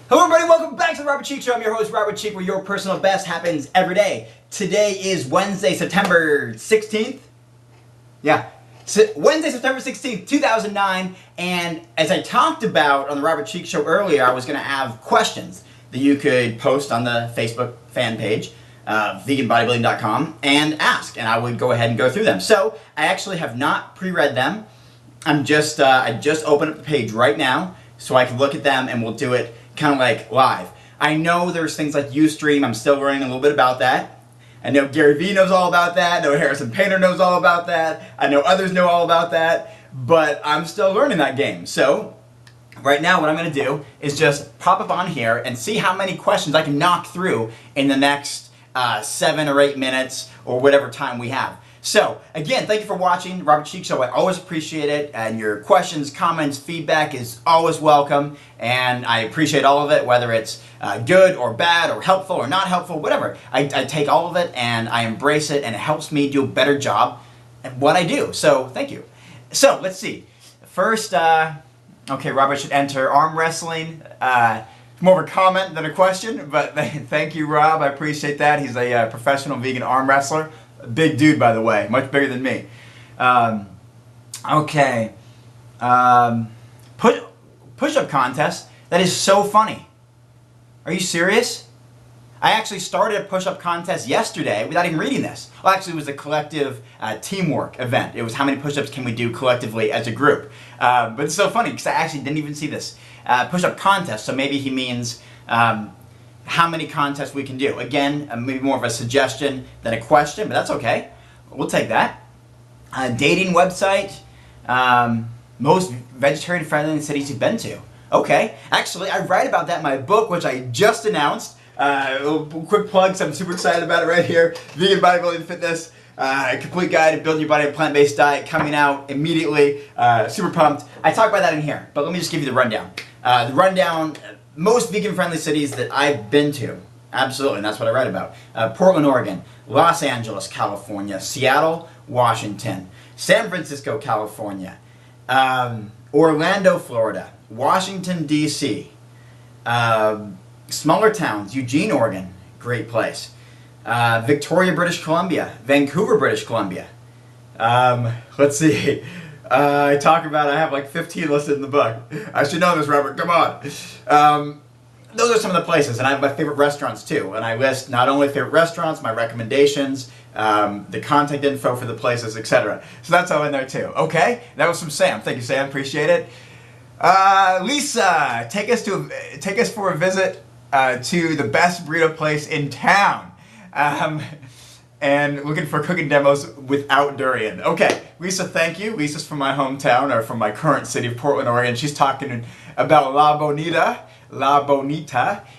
Hello everybody, welcome back to the Cheeke Show. I'm your host, Robert Cheeke, where your personal best happens every day. Today is Wednesday, September 16th. Yeah, Wednesday, September 16th, 2009. And as I talked about on the Robert Cheeke Show earlier, I was going to have questions that you could post on the Facebook fan page, veganbodybuilding.com, and ask. And I would go ahead and go through them. So I actually have not pre-read them. I just opened up the page right now so I can look at them and we'll do it kind of like live. I know there's things like Ustream. I'm still learning a little bit about that. I know Gary Vee knows all about that. I know Harrison Painter knows all about that. I know others know all about that. But I'm still learning that game. So right now what I'm going to do is just pop up on here and see how many questions I can knock through in the next 7 or 8 minutes or whatever time we have. So, again, thank you for watching Robert Cheeke Show. I always appreciate it, and your questions, comments, feedback is always welcome, and I appreciate all of it, whether it's good or bad or helpful or not helpful, whatever. I take all of it, and I embrace it, and it helps me do a better job at what I do. So, thank you. So, let's see. First, okay, Robert should enter arm wrestling. More of a comment than a question, but thank you, Rob. I appreciate that. He's a professional vegan arm wrestler. A big dude, by the way, much bigger than me. Okay. Push-up contest. That is so funny. Are you serious? I actually started a push-up contest yesterday without even reading this. Well, actually, it was a collective teamwork event. It was how many push-ups can we do collectively as a group. But it's so funny because I actually didn't even see this push-up contest. So maybe he means how many contests we can do. Again, maybe more of a suggestion than a question, but that's okay. We'll take that. Dating website, most vegetarian-friendly cities you've been to. Okay. Actually, I write about that in my book, which I just announced. A little quick plug, so I'm super excited about it right here. Vegan Bodybuilding Fitness, a complete guide to building your body a plant-based diet, coming out immediately. Super pumped. I talk about that in here, but let me just give you the rundown. The rundown, most vegan-friendly cities that I've been to, absolutely, and that's what I write about. Portland, Oregon, Los Angeles, California, Seattle, Washington, San Francisco, California, Orlando, Florida, Washington, D.C., smaller towns, Eugene, Oregon, great place, Victoria, British Columbia, Vancouver, British Columbia. Let's see. I have like 15 listed in the book. I should know this, Robert. Come on. Those are some of the places, and I have my favorite restaurants too. And I list not only favorite restaurants, my recommendations, the contact info for the places, etc. So that's all in there too. Okay, that was from Sam. Thank you, Sam. Appreciate it. Lisa, take us for a visit to the best burrito place in town. And looking for cooking demos without durian. Okay, Lisa, thank you. Lisa's from my hometown, or from my current city of Portland, Oregon. She's talking about La Bonita.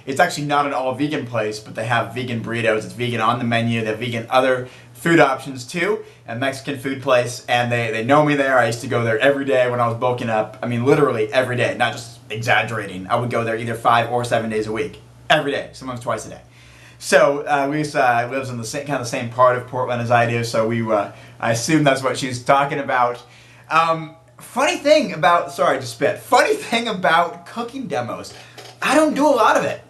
It's actually not an all-vegan place, but they have vegan burritos. It's vegan on the menu. They have vegan other food options too. A Mexican food place, and they know me there. I used to go there every day when I was bulking up. I mean, literally every day, not just exaggerating. I would go there either 5 or 7 days a week. Every day, sometimes twice a day. So Lisa lives in the same part of Portland as I do, so I assume that's what she's talking about. Funny thing about cooking demos, I don't do a lot of it.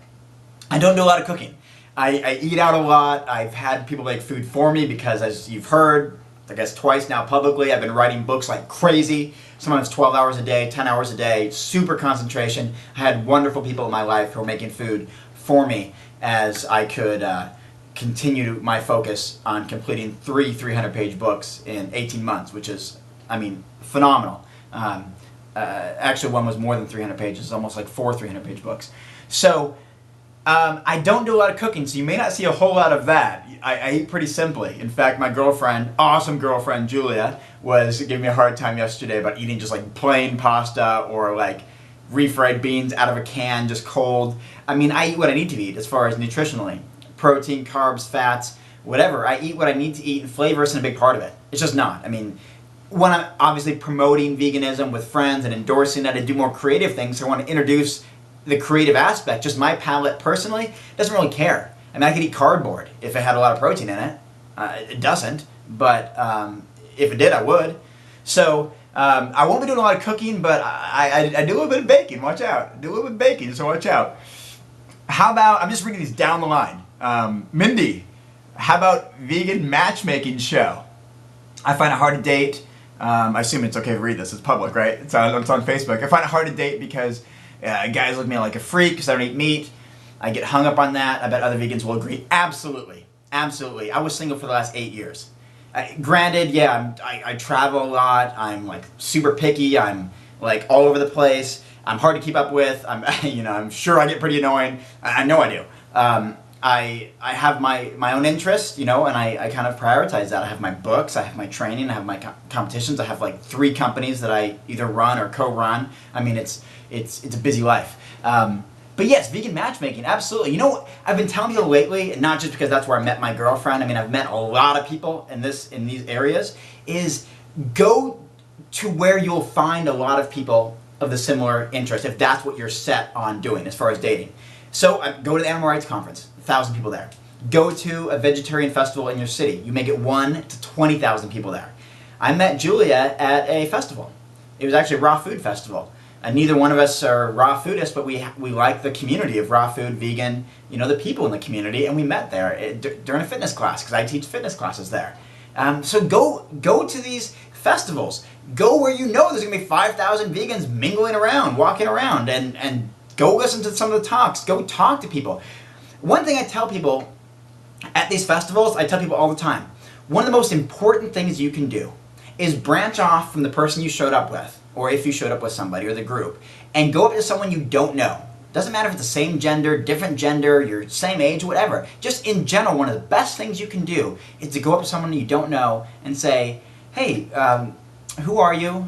I don't do a lot of cooking. I eat out a lot. I've had people make food for me because, as you've heard, I guess twice now publicly, I've been writing books like crazy. Sometimes 12 hours a day, 10 hours a day, super concentration. I had wonderful people in my life who were making food for me as I could continue my focus on completing 3 300-page books in 18 months, which is, I mean, phenomenal. Actually, one was more than 300 pages, almost like 4 300-page books. So I don't do a lot of cooking, so you may not see a whole lot of that. I eat pretty simply. In fact, my girlfriend, awesome girlfriend Julia, was giving me a hard time yesterday about eating just like plain pasta or like refried beans out of a can, just cold. I mean, I eat what I need to eat as far as nutritionally. Protein, carbs, fats, whatever. I eat what I need to eat, and flavor isn't a big part of it. It's just not. I mean, when I'm obviously promoting veganism with friends and endorsing that, I do more creative things, so I want to introduce the creative aspect. Just my palate personally doesn't really care. I mean, I could eat cardboard if it had a lot of protein in it. It doesn't, but if it did, I would. So I won't be doing a lot of cooking, but I do a little bit of baking. Watch out. I do a little bit of baking, so watch out. How about, I'm just reading these down the line. Mindy, how about vegan matchmaking show? I find it hard to date. I assume it's okay to read this. It's public, right? It's on Facebook. I find it hard to date because guys look at me like a freak because I don't eat meat. I get hung up on that. I bet other vegans will agree. Absolutely. Absolutely. I was single for the last 8 years. Granted, yeah, I travel a lot. I'm like super picky. I'm like all over the place. I'm hard to keep up with. I'm sure I get pretty annoying. I know I do. I have my own interests, and I kind of prioritize that. I have my books, I have my training, I have my competitions. I have like 3 companies that I either run or co-run. I mean, it's a busy life. But yes, vegan matchmaking, absolutely. I've been telling people lately, not just because that's where I met my girlfriend. I mean, I've met a lot of people in these areas. Is go to where you'll find a lot of people of the similar interest, if that's what you're set on doing as far as dating. So go to the Animal Rights Conference, 1,000 people there. Go to a vegetarian festival in your city. You may get 1 to 20,000 people there. I met Julia at a festival. It was actually a raw food festival. Neither one of us are raw foodists, but we like the community of raw food, vegan, the people in the community, and we met there during a fitness class, because I teach fitness classes there. So go to these festivals. Go where there's going to be 5,000 vegans mingling around, walking around, and go listen to some of the talks. Go talk to people. One thing I tell people at these festivals, I tell people all the time, one of the most important things you can do is branch off from the person you showed up with, or if you showed up with somebody or the group, and go up to someone you don't know. Doesn't matter if it's the same gender, different gender, your same age, whatever. Just in general, one of the best things you can do is to go up to someone you don't know and say, hey, who are you?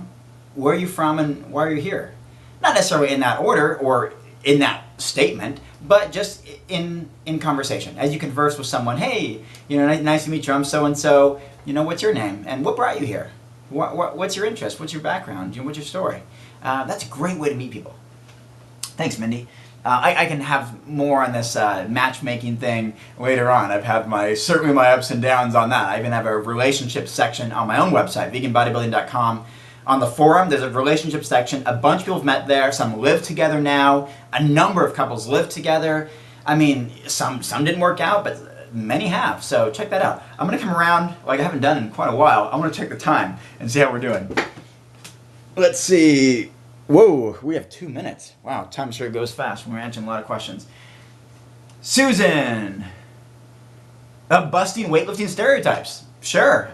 Where are you from? And why are you here? Not necessarily in that order or in that statement, but just in conversation. As you converse with someone, hey, nice to meet you, I'm so-and-so, what's your name? And what brought you here? What's your interest? What's your background? What's your story? That's a great way to meet people. Thanks, Mindy. I can have more on this matchmaking thing later on. I've had certainly my ups and downs on that. I even have a relationship section on my own website, veganbodybuilding.com. On the forum, there's a relationship section. A bunch of people have met there. Some live together now. A number of couples live together. I mean, some didn't work out, but many have. So check that out. I'm going to come around like I haven't done in quite a while. I'm going to check the time and see how we're doing. Let's see. Whoa, we have 2 minutes. Wow, time sure goes fast when we're answering a lot of questions. Susan. Busting weightlifting stereotypes. Sure.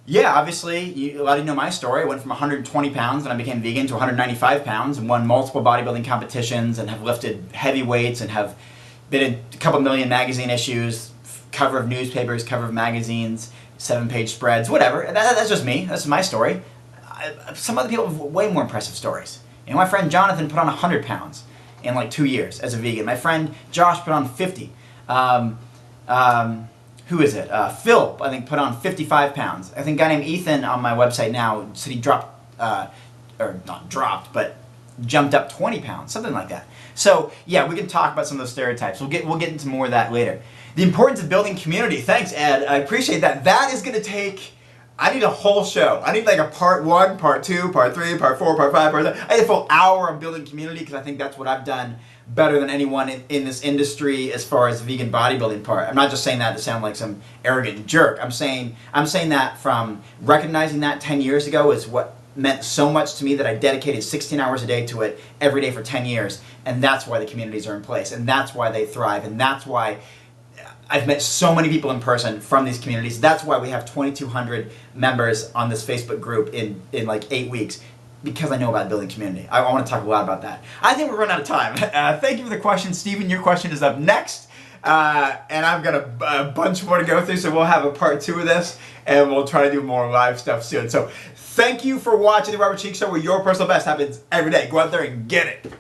Yeah, obviously, a lot of you know my story. I went from 120 pounds when I became vegan to 195 pounds and won multiple bodybuilding competitions and have lifted heavy weights and have been in a couple million magazine issues, cover of newspapers, cover of magazines, 7-page spreads, whatever. That's just me. That's my story. Some other people have way more impressive stories. My friend Jonathan put on 100 pounds in like 2 years as a vegan. My friend Josh put on 50. Who is it? Phil, I think, put on 55 pounds. I think a guy named Ethan on my website now said he dropped, or not dropped, but jumped up 20 pounds, something like that. So yeah, we can talk about some of those stereotypes. We'll get into more of that later. The importance of building community. Thanks, Ed. I appreciate that. That is going to take, I need a whole show. I need like a part 1, part 2, part 3, part 4, part 5, part 6. I need a full hour on building community because I think that's what I've done better than anyone in this industry as far as the vegan bodybuilding part. I'm not just saying that to sound like some arrogant jerk. I'm saying that from recognizing that 10 years ago is what meant so much to me that I dedicated 16 hours a day to it every day for 10 years. And that's why the communities are in place. And that's why they thrive. And that's why I've met so many people in person from these communities. That's why we have 2,200 members on this Facebook group in like 8 weeks. Because I know about building community. I want to talk a lot about that. I think we're running out of time. Thank you for the question, Stephen. Your question is up next. And I've got a bunch more to go through, so we'll have a part 2 of this, and we'll try to do more live stuff soon. So thank you for watching the Robert Cheeke Show, where your personal best happens every day. Go out there and get it.